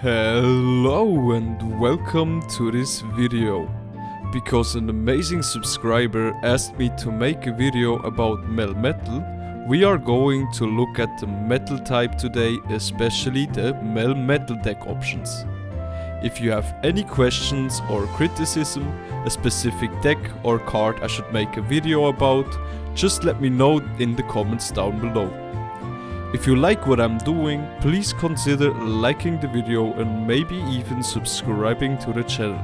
Hello and welcome to this video. Because an amazing subscriber asked me to make a video about Melmetal, we are going to look at the metal type today, especially the Melmetal Deck options. If you have any questions or criticism, a specific deck or card I should make a video about, just let me know in the comments down below. If you like what I'm doing, please consider liking the video and maybe even subscribing to the channel.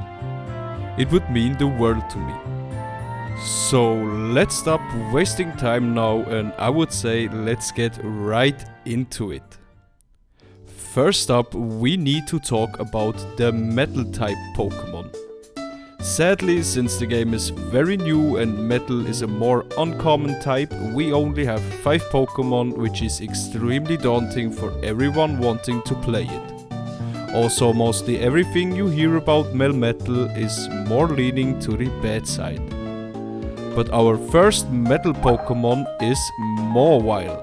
It would mean the world to me. So let's stop wasting time now, and I would say let's get right into it. First up, we need to talk about the metal type Pokemon. Sadly, since the game is very new and metal is a more uncommon type, we only have 5 Pokemon, which is extremely daunting for everyone wanting to play it. Also, mostly everything you hear about Melmetal is more leaning to the bad side. But our first metal Pokemon is Mawile,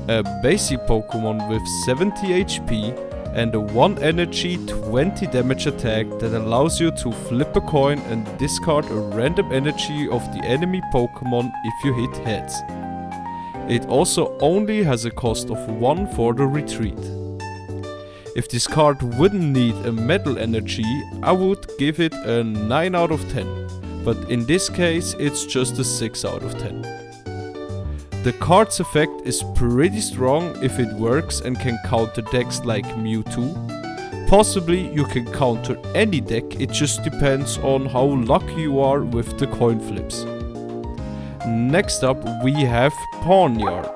a basic Pokemon with 70 HP and a 1 energy 20 damage attack that allows you to flip a coin and discard a random energy of the enemy Pokemon if you hit heads. It also only has a cost of 1 for the retreat. If this card wouldn't need a metal energy, I would give it a 9 out of 10, but in this case it's just a 6 out of 10. The card's effect is pretty strong if it works and can counter decks like Mewtwo. Possibly you can counter any deck, it just depends on how lucky you are with the coin flips. Next up we have Pawniard,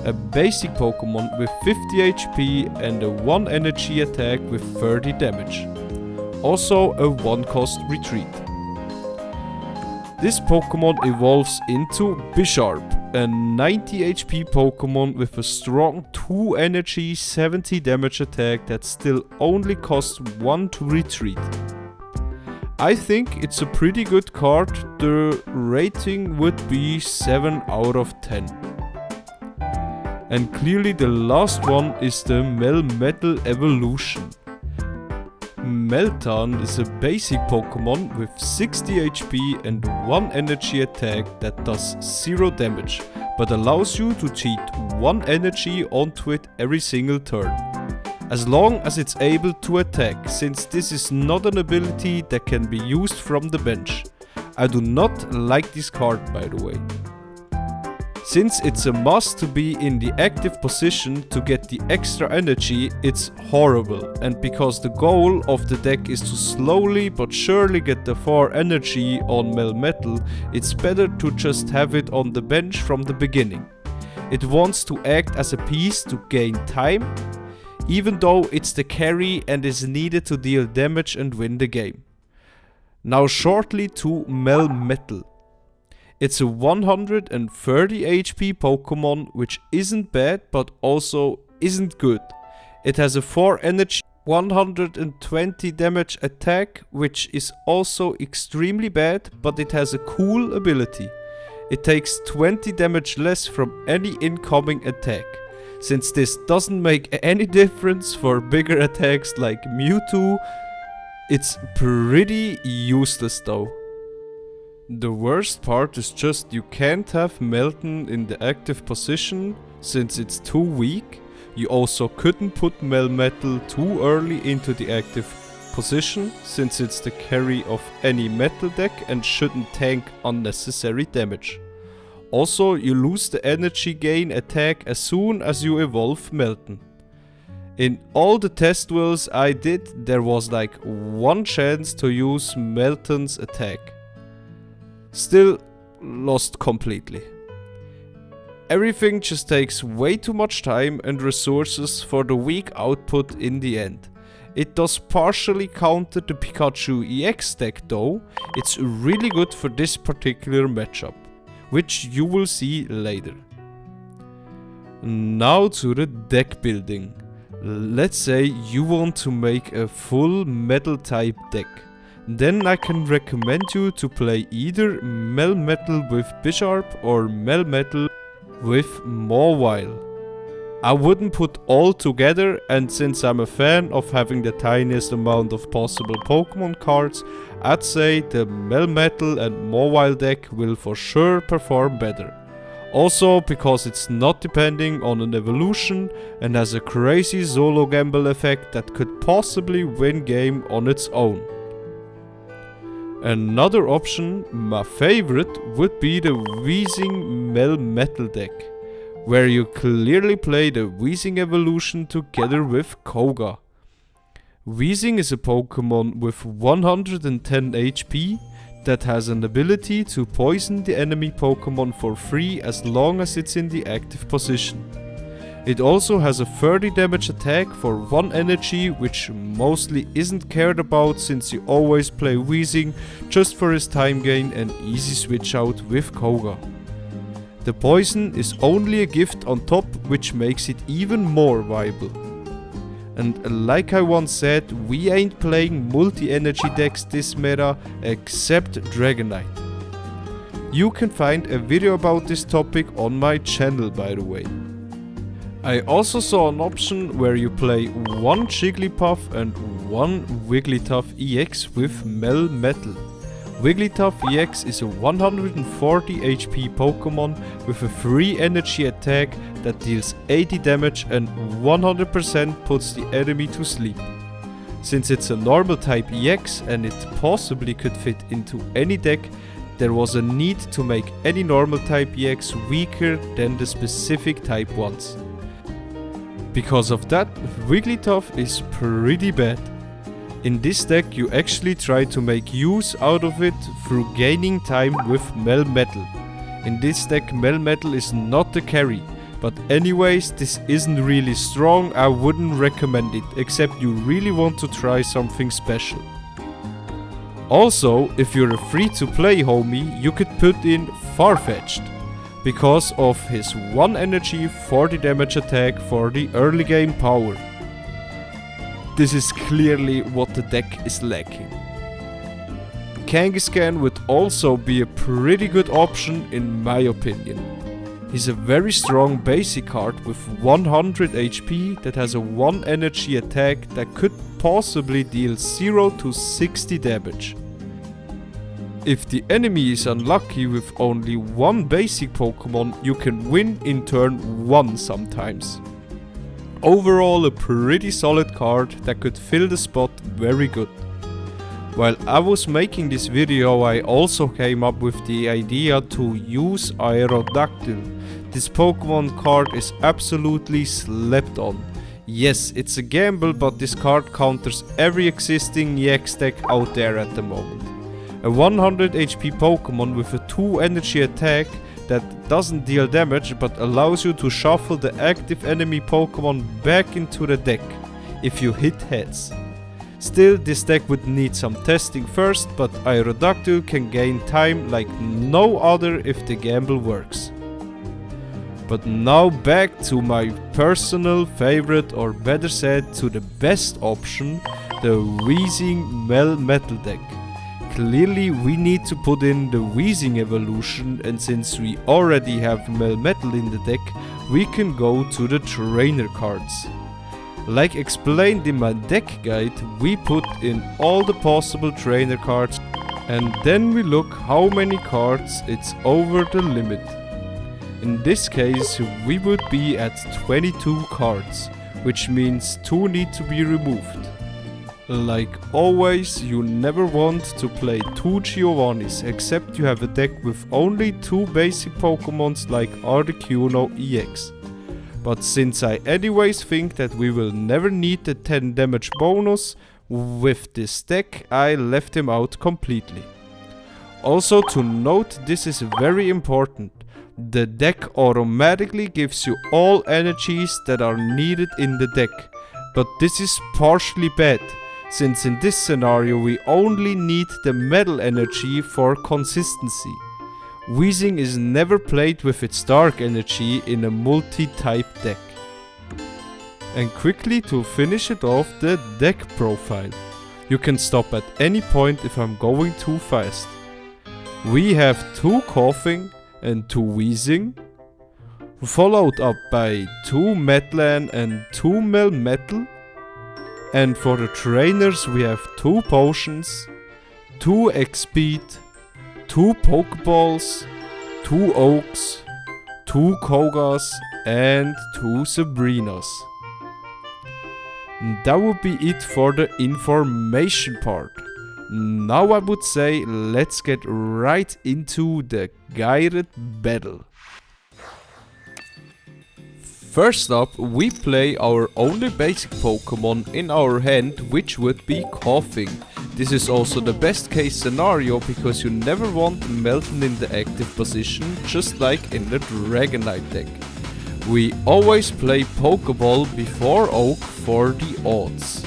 a basic Pokemon with 50 HP and a 1 energy attack with 30 damage. Also a 1 cost retreat. This Pokemon evolves into Bisharp, a 90 HP Pokemon with a strong 2 energy 70 damage attack that still only costs 1 to retreat. I think it's a pretty good card, the rating would be 7 out of 10. And clearly the last one is the Melmetal Evolution. Meltan is a basic Pokemon with 60 HP and 1 energy attack that does 0 damage, but allows you to cheat 1 energy onto it every single turn. As long as it's able to attack, since this is not an ability that can be used from the bench. I do not like this card, by the way. Since it's a must to be in the active position to get the extra energy, it's horrible, and because the goal of the deck is to slowly but surely get the 4 energy on Melmetal, it's better to just have it on the bench from the beginning. It wants to act as a piece to gain time, even though it's the carry and is needed to deal damage and win the game. Now shortly to Melmetal. It's a 130 HP Pokemon, which isn't bad but also isn't good. It has a 4 energy 120 damage attack, which is also extremely bad, but it has a cool ability. It takes 20 damage less from any incoming attack. Since this doesn't make any difference for bigger attacks like Mewtwo, it's pretty useless though. The worst part is just you can't have Meltan in the active position since it's too weak. You also couldn't put Melmetal too early into the active position since it's the carry of any metal deck and shouldn't tank unnecessary damage. Also, you lose the energy gain attack as soon as you evolve Meltan. In all the test duels I did, there was like 1 chance to use Meltan's attack. Still lost completely. Everything just takes way too much time and resources for the weak output in the end. It does partially counter the Pikachu EX deck though. It's really good for this particular matchup, which you will see later. Now to the deck building. Let's say you want to make a full metal type deck. Then I can recommend you to play either Melmetal with Bisharp or Melmetal with Mawile. I wouldn't put all together, and since I'm a fan of having the tiniest amount of possible Pokemon cards, I'd say the Melmetal and Mobile deck will for sure perform better. Also because it's not depending on an evolution and has a crazy solo gamble effect that could possibly win game on its own. Another option, my favorite, would be the Weezing Melmetal deck, where you clearly play the Weezing evolution together with Koga. Weezing is a Pokemon with 110 HP that has an ability to poison the enemy Pokemon for free as long as it's in the active position. It also has a 30 damage attack for 1 energy, which mostly isn't cared about since you always play Weezing just for his time gain and easy switch out with Koga. The poison is only a gift on top, which makes it even more viable. And like I once said, we ain't playing multi-energy decks this meta except Dragonite. You can find a video about this topic on my channel, by the way. I also saw an option where you play 1 Jigglypuff and 1 Wigglytuff EX with Melmetal. Wigglytuff EX is a 140 HP Pokemon with a free energy attack that deals 80 damage and 100% puts the enemy to sleep. Since it's a normal type EX and it possibly could fit into any deck, there was a need to make any normal type EX weaker than the specific type ones. Because of that, Wigglytuff is pretty bad. In this deck you actually try to make use out of it through gaining time with Melmetal. In this deck Melmetal is not the carry, but anyways, this isn't really strong. I wouldn't recommend it, except you really want to try something special. Also, if you're a free-to-play homie, you could put in Farfetch'd, because of his 1 energy 40 damage attack for the early game power. This is clearly what the deck is lacking. Kangaskhan would also be a pretty good option in my opinion. He's a very strong basic card with 100 HP that has a 1 energy attack that could possibly deal 0 to 60 damage. If the enemy is unlucky with only 1 basic Pokemon, you can win in turn 1 sometimes. Overall, a pretty solid card that could fill the spot very good. While I was making this video, I also came up with the idea to use Aerodactyl. This Pokemon card is absolutely slept on. Yes, it's a gamble, but this card counters every existing EX deck out there at the moment. A 100 HP Pokemon with a 2 energy attack that doesn't deal damage but allows you to shuffle the active enemy Pokemon back into the deck if you hit heads. Still, this deck would need some testing first, but Aerodactyl can gain time like no other if the gamble works. But now back to my personal favorite, or better said to the best option, the Weezing Melmetal deck. Clearly we need to put in the Weezing evolution, and since we already have Melmetal in the deck, we can go to the trainer cards. Like explained in my deck guide, we put in all the possible trainer cards and then we look how many cards it's over the limit. In this case we would be at 22 cards, which means 2 need to be removed. Like always, you never want to play 2 Giovannis except you have a deck with only 2 basic Pokemons like Articuno EX. But since I anyways think that we will never need the 10 damage bonus with this deck, I left him out completely. Also to note, this is very important. The deck automatically gives you all energies that are needed in the deck. But this is partially bad, since in this scenario we only need the metal energy for consistency. Weezing is never played with its dark energy in a multi-type deck. And quickly to finish it off, the deck profile. You can stop at any point if I'm going too fast. We have 2 Coughing and 2 Weezing, followed up by 2 Metlan and 2 Melmetal. And for the trainers we have 2 potions, 2 X-Speed, 2 Pokeballs, 2 Oaks, 2 Kogas and 2 Sabrinas. That would be it for the information part. Now I would say let's get right into the guided battle. First up, we play our only basic Pokemon in our hand, which would be Coughing. This is also the best case scenario because you never want Melton in the active position, just like in the Dragonite deck. We always play Pokeball before Oak for the odds.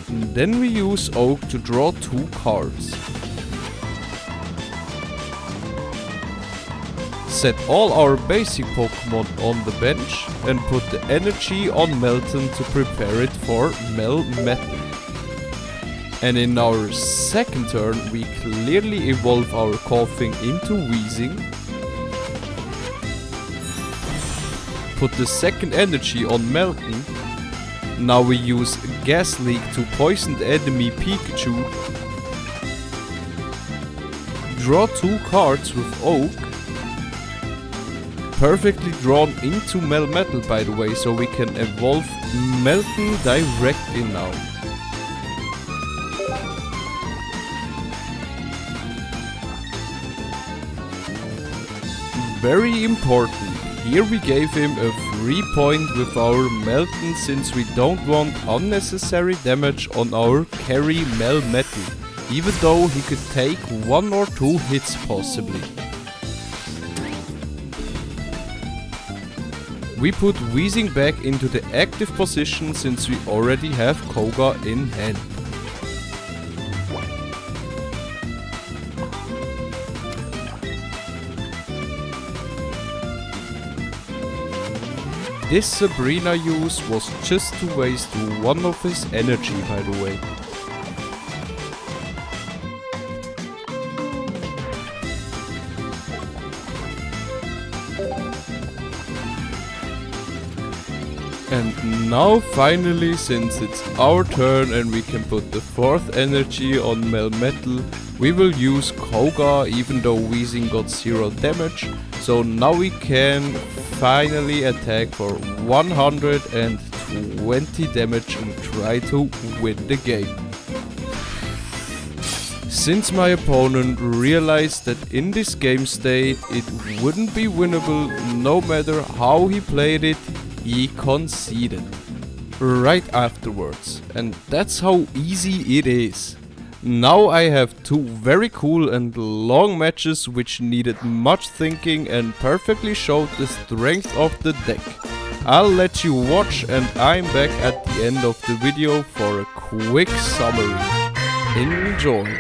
And then we use Oak to draw 2 cards. Set all our basic Pokemon on the bench and put the energy on Melton to prepare it for Melmetal. And in our second turn we clearly evolve our Coughing into Weezing. Put the second energy on Melton. Now we use Gas Leak to poison the enemy Pikachu. Draw 2 cards with Oak. Perfectly drawn into Melmetal by the way, so we can evolve Melton directly now. Very important, here we gave him a free point with our Melton since we don't want unnecessary damage on our carry Melmetal, even though he could take 1 or 2 hits possibly. We put Weezing back into the active position since we already have Koga in hand. This Sabrina use was just to waste 1 of his energy by the way. And now finally, since it's our turn and we can put the 4th energy on Melmetal, we will use Koga even though Weezing got 0 damage. So now we can finally attack for 120 damage and try to win the game. Since my opponent realized that in this game state it wouldn't be winnable no matter how he played it, he conceded right afterwards, and that's how easy it is. Now I have 2 very cool and long matches which needed much thinking and perfectly showed the strength of the deck. I'll let you watch and I'm back at the end of the video for a quick summary. Enjoy!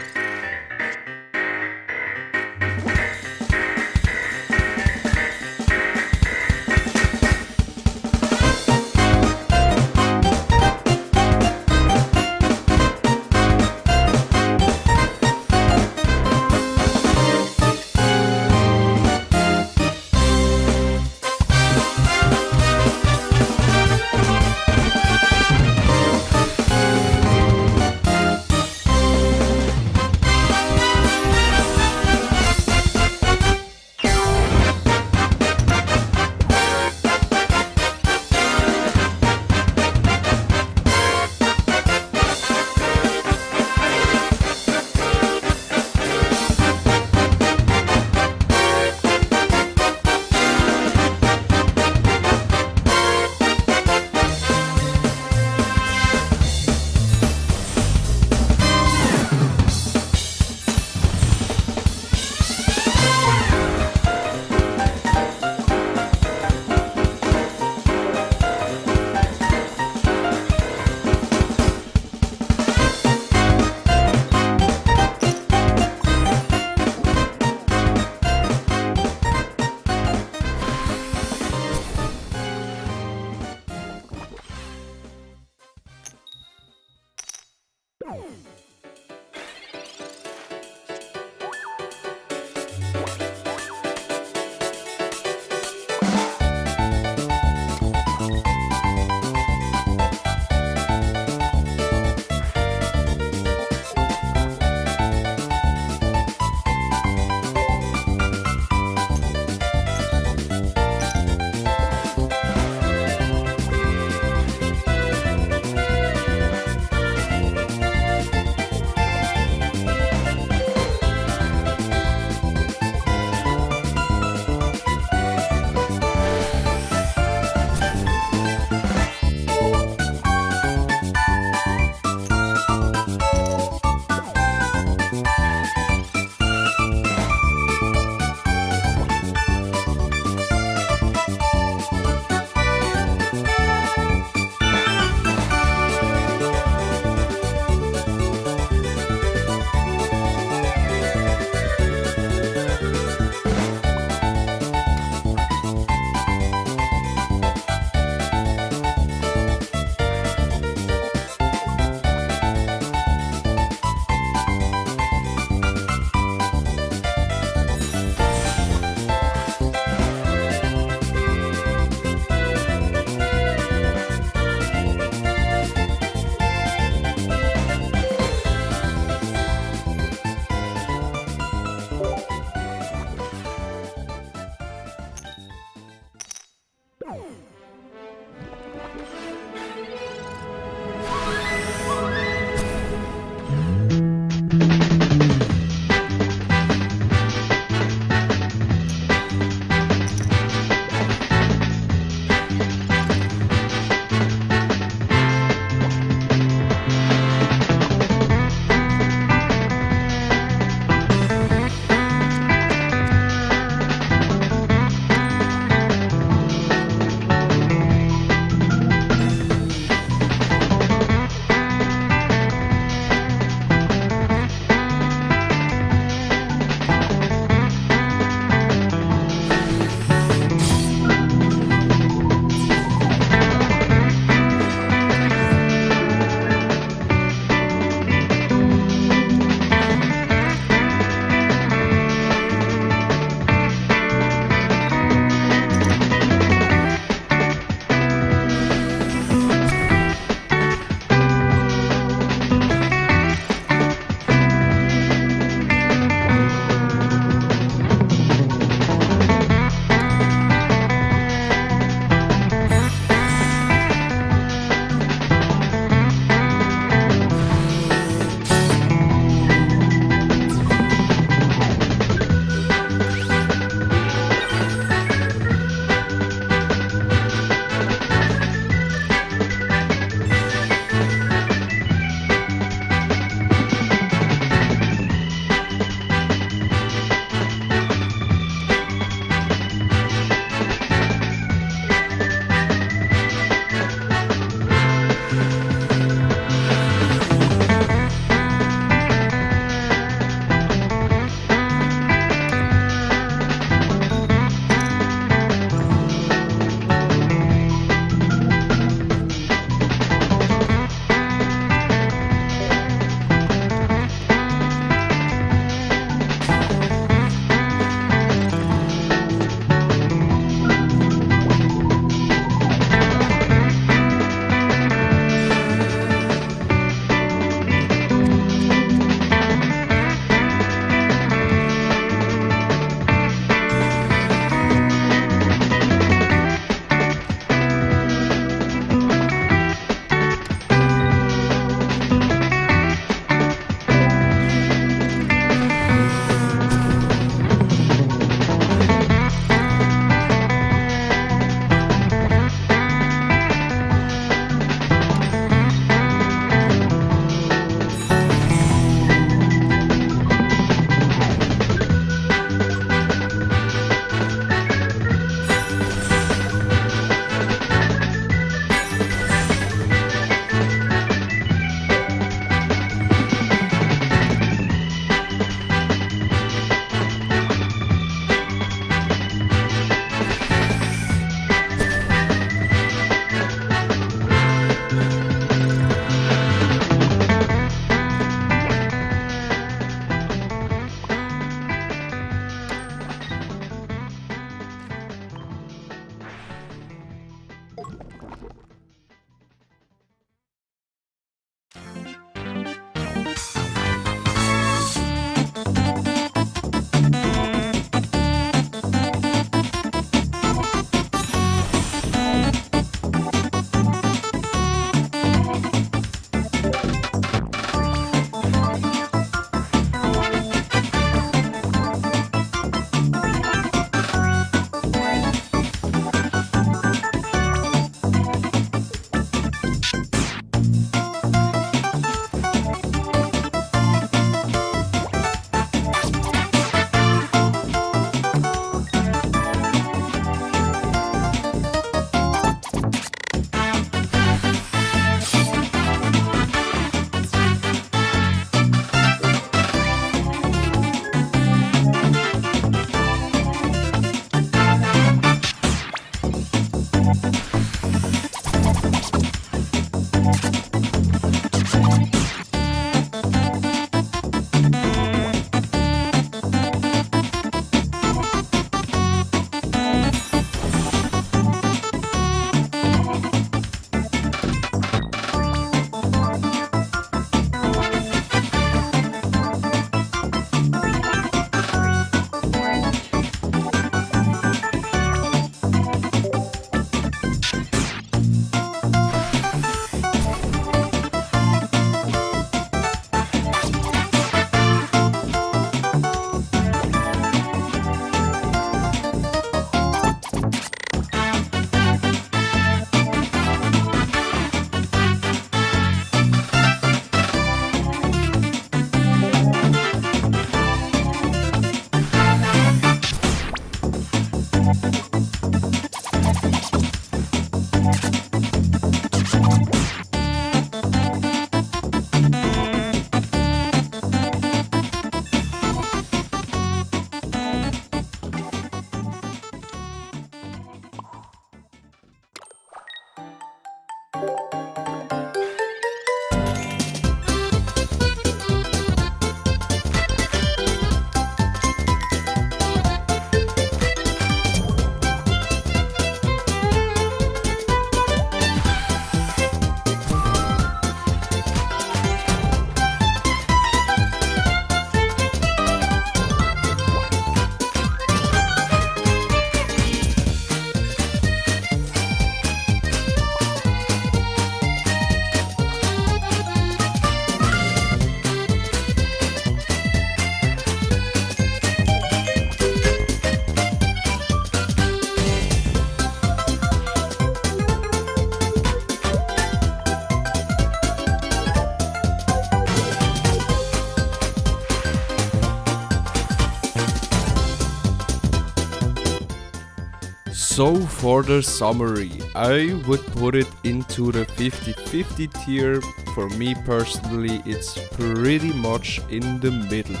So for the summary, I would put it into the 50-50 tier. For me personally, it's pretty much in the middle.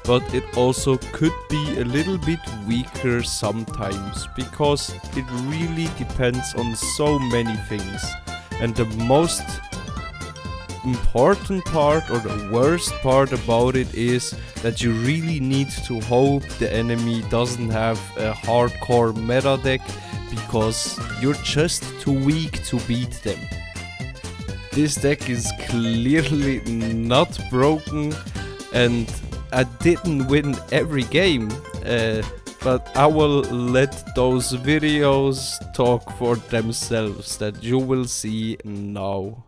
But it also could be a little bit weaker sometimes, because it really depends on so many things. And the most important part, or the worst part about it, is that you really need to hope the enemy doesn't have a hardcore meta deck, because you're just too weak to beat them. This deck is clearly not broken, and I didn't win every game, but I will let those videos talk for themselves that you will see now.